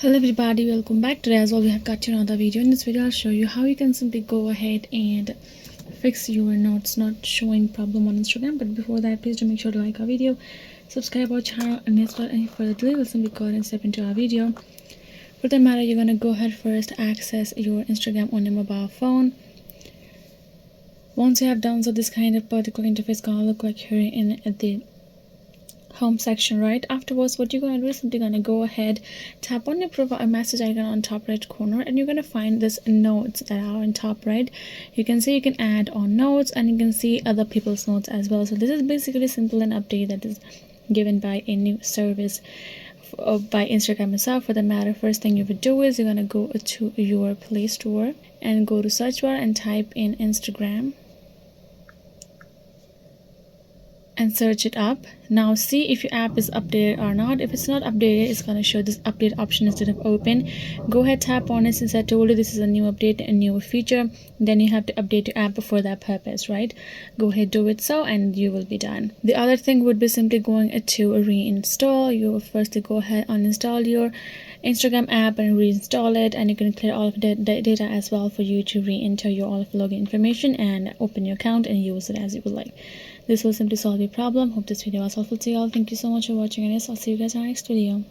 Hello everybody, welcome back. Today as well we have got you another video. In this video I'll show you how you can simply go ahead and fix your notes not showing problem on Instagram. But before that, please do make sure to like our video, subscribe our channel, and without any further delay we'll simply go ahead and step into our video. For that matter, you're going to go ahead first access your Instagram on your mobile phone. Once you have done so, this kind of particular interface gonna look like here in the home section. Right afterwards, what you're going to do is simply going to go ahead, tap on your profile message icon on top right corner, and you're going to find this notes that are on top right. You can see you can add on notes, and you can see other people's notes as well. So this is basically simple an update that is given by a new service by Instagram itself. For the matter, first thing you would do is you're going to go to your Play Store and go to search bar and type in Instagram and search it up. Now see if your app is updated or not. If it's not updated, it's going to show this update option instead of open. Go ahead, tap on it. Since I told you this is a new update, a new feature, then you have to update your app for that purpose, right? Go ahead, do it so, and you will be done. The other thing would be simply going to reinstall. You will firstly go ahead and uninstall your Instagram app and reinstall it, and you can clear all of the data as well for you to re-enter your all of the login information and open your account and use it as you would like. This will simply solve your problem. Hope this video was helpful to you all. Thank you so much for watching, and yes, I'll see you guys in our next video.